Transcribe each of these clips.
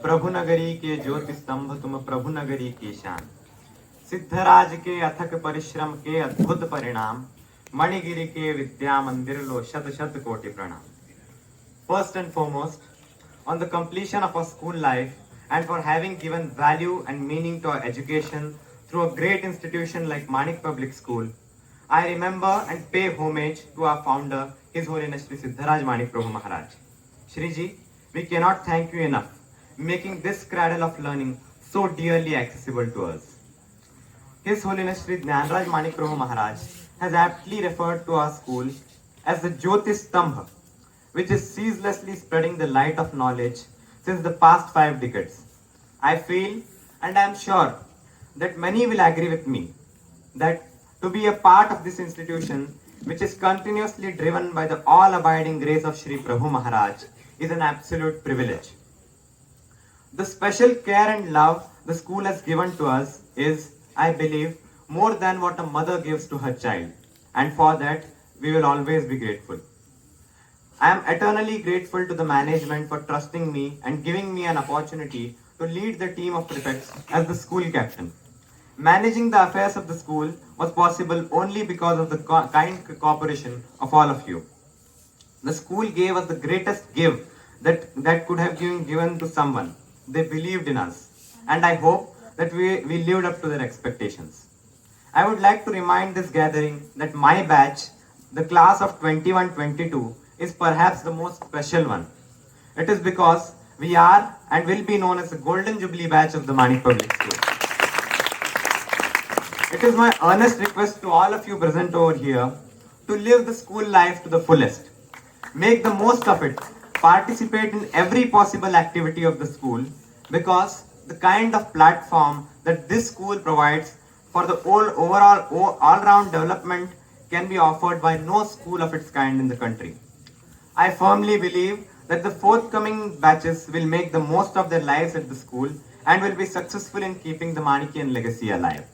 प्रभु नगरी के ज्योति स्तंभ तुम, प्रभु नगरी की शान। सिद्धराज के अथक परिश्रम के अद्भुत परिणाम, मणिगिरी के विद्या मंदिर लो शत शत कोटि प्रणाम। First and foremost, on the completion of our school life and for having given value and meaning to our education through a great institution like Manik Public School, I remember and pay homage to our founder, His Holiness Shri Siddharaj Manik Prabhu Maharaj. Shri Ji, we cannot thank you enough, making this cradle of learning so dearly accessible to us. His Holiness Shri Jnanraj Manik Prabhu Maharaj has aptly referred to our school as the Jyoti Stambha, which is ceaselessly spreading the light of knowledge since the past 5 decades. I feel, and I am sure, that many will agree with me, that to be a part of this institution, which is continuously driven by the all-abiding grace of Shri Prabhu Maharaj, is an absolute privilege. The special care and love the school has given to us is, I believe, more than what a mother gives to her child, and for that, we will always be grateful. I am eternally grateful to the management for trusting me and giving me an opportunity to lead the team of prefects as the school captain. Managing the affairs of the school was possible only because of the kind cooperation of all of you. The school gave us the greatest gift that could have been given to someone. They believed in us, and I hope that we lived up to their expectations. I would like to remind this gathering that my batch, the class of 21-22, is perhaps the most special one. It is because we are and will be known as the Golden Jubilee batch of the Manik Public School. It is my earnest request to all of you present over here to live the school life to the fullest. Make the most of it. Participate in every possible activity of the school, because the kind of platform that this school provides for the overall all-round development can be offered by no school of its kind in the country. I firmly believe that the forthcoming batches will make the most of their lives at the school and will be successful in keeping the Manikian legacy alive.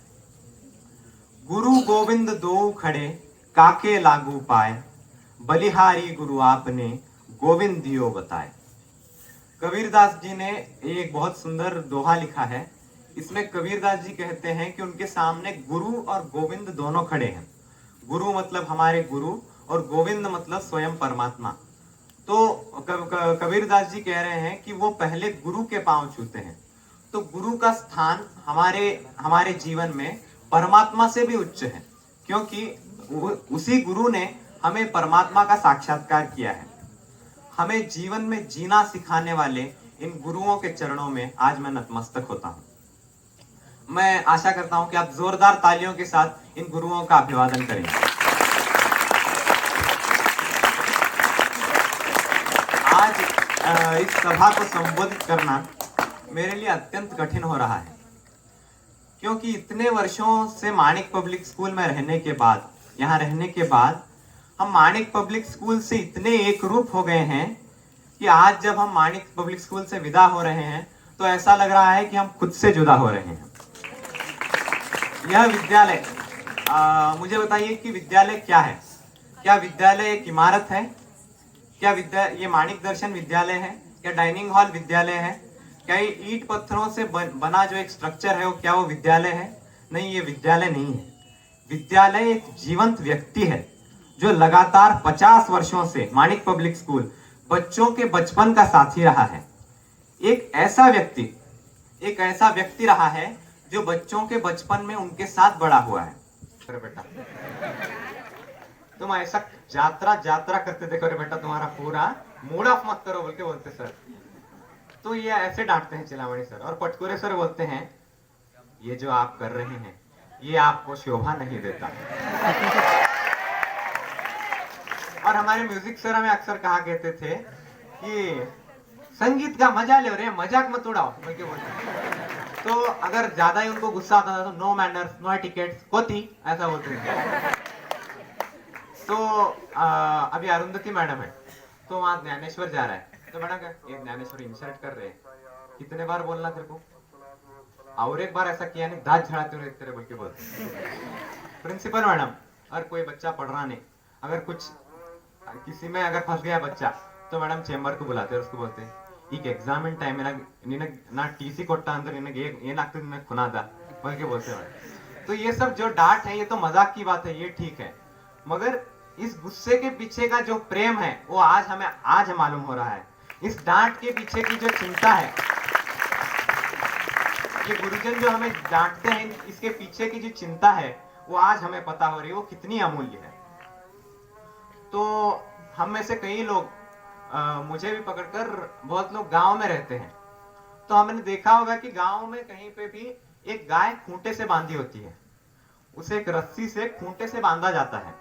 Guru Govind do khade, काके लागू पाए, बलिहारी गुरु आपने गोविंद दियो बताए। कबीरदास जी ने एक बहुत सुंदर दोहा लिखा है। इसमें कबीरदास जी कहते हैं कि उनके सामने गुरु और गोविंद दोनों खड़े हैं। गुरु मतलब हमारे गुरु और गोविंद मतलब स्वयं परमात्मा। तो कबीरदास जी कह रहे हैं कि वो पहले गुरु के पांव छूते हैं। तो गुरु का स्थान हमारे जीवन में परमात्मा से भी उच्च है, क्योंकि उसी गुरु ने हमें परमात्मा का साक्षात्कार किया है। हमें जीवन में जीना सिखाने वाले इन गुरुओं के चरणों में आज मैं नतमस्तक होता हूं। मैं आशा करता हूं कि आप जोरदार तालियों के साथ इन गुरुओं का अभिवादन करेंगे। आज इस सभा को संबोधित करना मेरे लिए अत्यंत कठिन हो रहा है, क्योंकि इतने वर्षों से मानिक पब्लिक स्कूल में रहने के बाद, यहाँ रहने के बाद हम मानिक पब्लिक स्कूल से इतने एक रूप हो गए हैं कि आज जब हम मानिक पब्लिक स्कूल से विदा हो रहे हैं तो ऐसा लग रहा है कि हम खुद से जुदा हो रहे हैं। यह विद्यालय, मुझे बताइए कि विद्यालय क्या है? क्या विद्यालय एक इमारत है? क्या ये मानिक दर्शन विद्यालय है? क्या डाइनिंग हॉल विद्यालय है? क्या ये ईंट पत्थरों से बना जो एक स्ट्रक्चर है क्या वो विद्यालय है? नहीं, ये विद्यालय नहीं है। विद्यालय एक जीवंत व्यक्ति है जो लगातार 50 वर्षों से मानिक पब्लिक स्कूल बच्चों के बचपन का साथी रहा है। एक ऐसा व्यक्ति रहा है जो बच्चों के बचपन में उनके साथ बड़ा हुआ है। अरे बेटा, तुम ऐसा यात्रा करते देखो रे बेटा, तुम्हारा पूरा मूड ऑफ मत करो बोल के बोलते सर। तो ये ऐसे डांटते हैं चिलामणि सर, और पटकुरे सर बोलते हैं ये जो आप कर रहे हैं ये आपको शोभा नहीं देता। और हमारे म्यूजिक सर हमें अक्सर कहा कहते थे कि संगीत का मजा ले रहे, मजाक मत उड़ाओ बोल के बोलते। तो अगर ज्यादा ही उनको गुस्सा आता था तो नो मैनर्स, नो एटिकेट्स, कोती, ऐसा बोलते थे। तो अभी अरुंधति मैडम है, तो वहां ज्ञानेश्वर जा रहा है, तो मैडम क्या ये ज्ञानेश्वर इंसल्ट कर रहे हैं, कितने बार बोलना तेरे को, और एक बार ऐसा किया नहीं दांत झड़ाते हुए तेरे बोल के बोलते। प्रिंसिपल मैडम, और कोई बच्चा पढ़ रहा नहीं, अगर कुछ किसी में अगर फंस गया बच्चा तो मैडम चेंबर को बुलाते हैं, उसको बोलते हैं ಈಗ ಎಕ್ಸಾಮಿನ ಟೈಮ್ ನಾ टीसी ಕೊಟ್ಟ ಅಂದ್ರೆ ನಿನಗೆ ಏನಾಗ್ತದೆ ನಿನಗೆ खुनादा बोल के बोलते हैं। तो ये सब जो डांट है ये तो मजाक की बात है, ये ठीक है, मगर इस गुस्से के पीछे का जो प्रेम है वो आज मालूम हो रहा है। इस डांट के पीछे की जो चिंता है, ये गुरुजन जो हमें डांटते हैं, इसके पीछे की जो चिंता है वो आज हमें पता हो रही है वो कितनी अमूल्य है। तो हम में से कई लोग मुझे भी पकड़कर, बहुत लोग गांव में रहते हैं, तो हमने देखा होगा कि गांव में कहीं पे भी एक गाय खूंटे से बांधी होती है, उसे एक रस्सी से खूंटे से बांधा जाता है।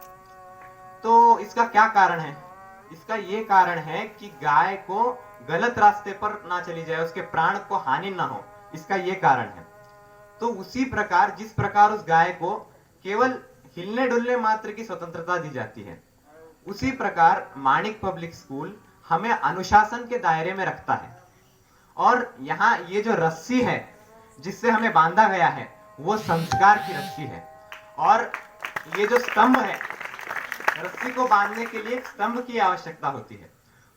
तो इसका क्या कारण है? इसका ये कारण है कि गाय को गलत रास्ते पर ना चली जाए, उसके प्राण को हानि ना हो, इसका ये कारण है। तो उसी प्रकार जिस प्रकार उस गाय को केवल हिलने डुलने मात्र की स्वतंत्रता दी जाती है, उसी प्रकार माणिक पब्लिक स्कूल हमें अनुशासन के दायरे में रखता है। और यहाँ ये जो रस्सी है जिससे हमें बांधा गया है वो संस्कार की रस्सी है। और ये जो स्तंभ है, रस्सी को बांधने के लिए स्तंभ की आवश्यकता होती है।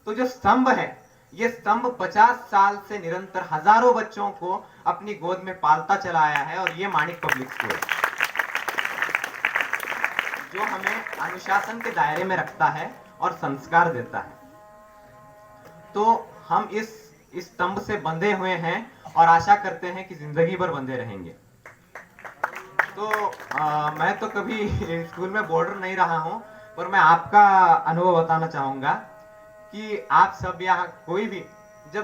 तो जो स्तंभ है, ये स्तंभ 50 साल से निरंतर हजारों बच्चों को अपनी गोद में पालता चला आया है, और ये माणिक पब्लिक स्कूल है जो हमें अनुशासन के दायरे में रखता है और संस्कार देता है। तो हम इस स्तंभ से बंधे हुए हैं और आशा करते हैं कि जिंदगी भर बंधे रहेंगे। तो मैं तो कभी स्कूल में बोर्डर नहीं रहा हूं, पर मैं आपका अनुभव बताना चाहूंगा कि आप सब यहाँ कोई भी जब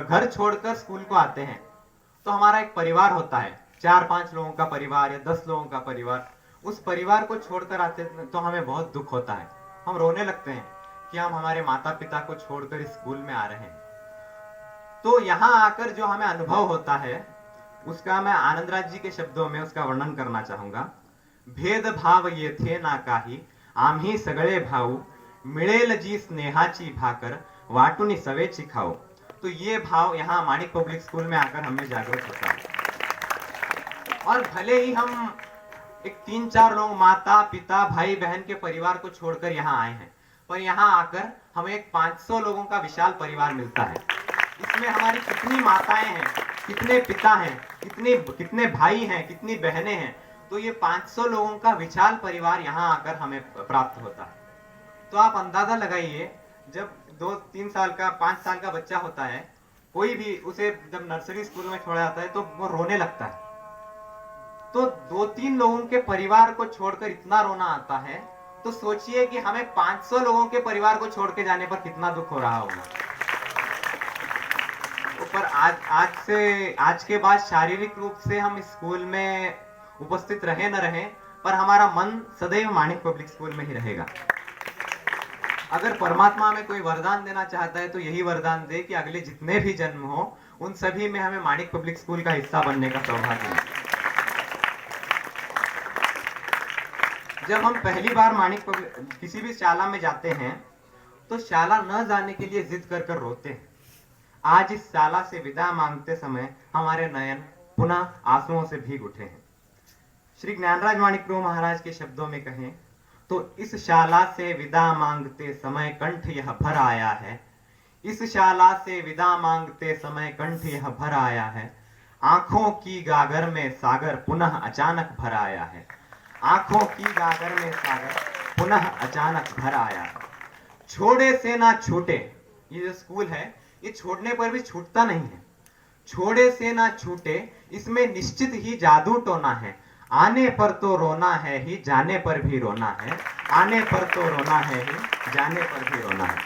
घर छोड़कर स्कूल को आते हैं तो हमारा एक परिवार होता है, 4-5 लोगों का परिवार या 10 लोगों का परिवार। उस परिवार को छोड़कर आते तो हमें बहुत दुख होता है, हम रोने लगते हैं कि हम हमारे माता पिता को छोड़कर इस स्कूल में आ रहे हैं। तो यहाँ आकर जो हमें अनुभव होता है उसका मैं आनंदराज जी के शब्दों में उसका वर्णन करना चाहूंगा। भेद भाव ये थे ना काही, आम्ही सगळे भाऊ, मिळेल जी स्नेहाची भाकर, वाटूनी सवेची खाओ। तो ये भाव यहाँ माणिक पब्लिक स्कूल में आकर हमें जागृत होता है। और भले ही हम एक 3-4 लोग माता पिता भाई बहन के परिवार को छोड़कर यहाँ आए हैं, पर यहाँ आकर हमें एक 500 लोगों का विशाल परिवार मिलता है। इसमें हमारी कितनी माताएं हैं, कितने पिता हैं, कितने भाई हैं, कितनी बहनें हैं। तो ये 500 लोगों का विशाल परिवार यहाँ आकर हमें प्राप्त होता है। तो आप अंदाजा लगाइए, जब 2-3 साल का 5 साल का बच्चा होता है, कोई भी उसे जब नर्सरी स्कूल में छोड़ा जाता है तो वो रोने लगता है। तो 2-3 लोगों के परिवार को छोड़कर इतना रोना आता है, तो सोचिए कि हमें 500 लोगों के परिवार को छोड़ के जाने पर कितना दुख हो रहा होगा। पर आज के बाद शारीरिक रूप से हम स्कूल में उपस्थित रहे न रहे, पर हमारा मन सदैव माणिक पब्लिक स्कूल में ही रहेगा। अगर परमात्मा हमें कोई वरदान देना चाहता है तो यही वरदान दे कि अगले जितने भी जन्म हो उन सभी में हमें माणिक पब्लिक स्कूल का हिस्सा बनने का सौभाग्य मिले। जब हम पहली बार किसी भी शाला में जाते हैं तो शाला न जाने के लिए जिद कर रोते हैं। आज इस शाला से विदा मांगते समय हमारे नयन पुनः आंसुओं से भीग उठे हैं। श्री ज्ञानराज माणिक प्रभु महाराज के शब्दों में कहें तो इस शाला से विदा मांगते समय कंठ यह भर आया है, इस शाला से विदा मांगते समय कंठ यह भर आया है, आंखों की गागर में सागर पुनः अचानक भर आया है, आंखों की गागर में सागर पुनः अचानक भर आया है। छोड़े से ना छूटे, ये जो स्कूल है ये छोड़ने पर भी छूटता नहीं है। छोड़े से ना छूटे, इसमें निश्चित ही जादू टोना है, आने पर तो रोना है ही, जाने पर भी रोना है, आने पर तो रोना है ही, जाने पर भी रोना है।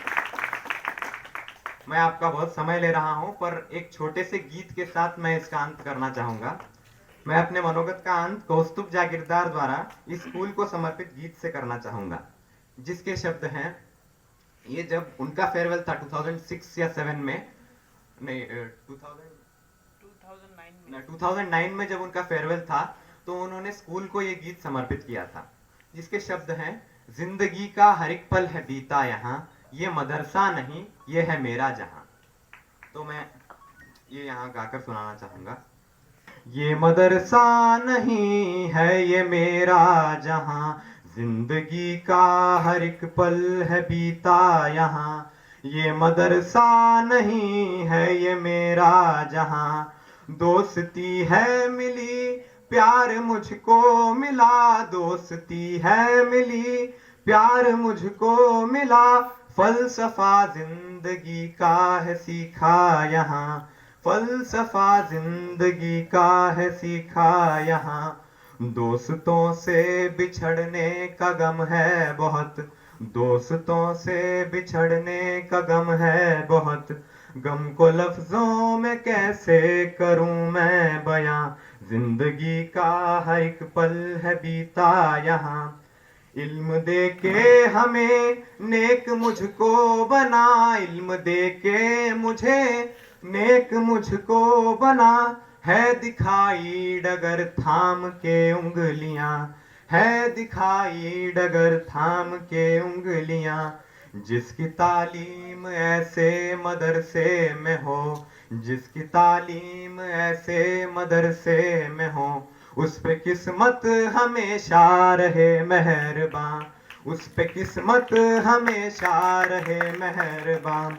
मैं आपका बहुत समय ले रहा हूं, पर एक छोटे से गीत के साथ मैं इसका अंत करना चाहूंगा। मैं अपने मनोगत का अंत कौस्तुभ जागीरदार द्वारा इस स्कूल को समर्पित गीत से करना चाहूंगा, जिसके शब्द हैं, ये जब उनका फेयरवेल था 2006 या 7 में, नहीं 2009 में जब उनका फेयरवेल था तो उन्होंने स्कूल को ये गीत समर्पित किया था, जिसके शब्द हैं, जिंदगी का हर एक पल है बीता यहाँ, ये मदरसा नहीं ये है मेरा जहां। तो मैं ये यहाँ गाकर सुनाना चाहूंगा। ये मदरसा नहीं है ये मेरा जहां, जिंदगी का हर एक पल है बीता यहाँ, ये मदरसा नहीं है ये मेरा जहां, दोस्ती है मिली प्यार मुझको मिला, दोस्ती है मिली प्यार मुझको मिला, फलसफा जिंदगी का है सीखा यहाँ, फलसफा जिंदगी का है सीखा यहाँ। दोस्तों से बिछड़ने का गम है बहुत, दोस्तों से बिछड़ने का गम है बहुत, गम को लफ्जों में कैसे करूं मैं बयां, जिंदगी का हर एक पल है बीता यहाँ। इल्म दे के हमें नेक मुझको बना, इल्म दे के मुझे नेक मुझको बना, है दिखाई डगर थाम के उंगलियां, है दिखाई डगर थाम के उंगलियां। जिसकी तालीम ऐसे मदरसे में हो, जिसकी तालीम ऐसे मदरसे में हो, उस पे किस्मत हमेशा रहे मेहरबान, उस पे किस्मत हमेशा रहे मेहरबान।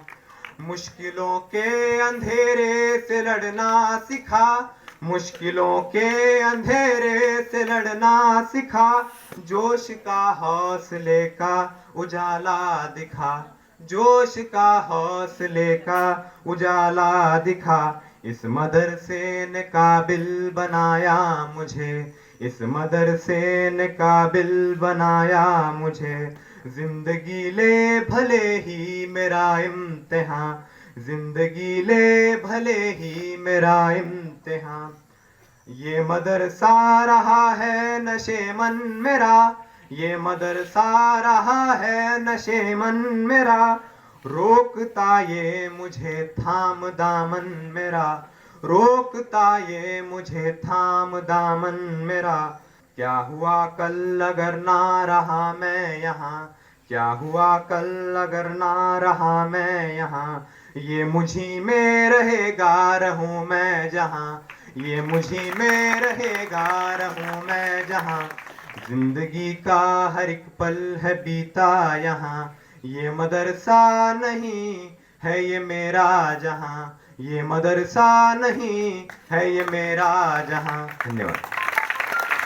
मुश्किलों के अंधेरे से लड़ना सिखा, मुश्किलों के अंधेरे से लड़ना सिखा, जोश का हौसले का उजाला दिखा, जोश का हौसले का उजाला दिखा। इस मदरसे ने काबिल बनाया मुझे, इस मदरसे ने काबिल बनाया मुझे। जिंदगी ले भले ही मेरा इम्तिहान, जिंदगी ले भले ही मेरा इम्तिहान। ये मदरसा रहा है नशेमन मेरा, ये मदरसा रहा है नशेमन मेरा, रोकता ये मुझे थाम दामन मेरा, रोकता ये मुझे थाम दामन मेरा। क्या हुआ कल अगर ना रहा मैं यहाँ, क्या हुआ कल अगर ना रहा मैं यहाँ, ये मुझी में रहेगा रहूं मैं जहाँ, ये मुझी में रहेगा रहूं मैं जहाँ। जिंदगी का हर एक पल है बीता यहाँ, ये मदरसा नहीं है ये मेरा जहाँ, ये मदरसा नहीं है ये मेरा जहाँ। धन्यवाद।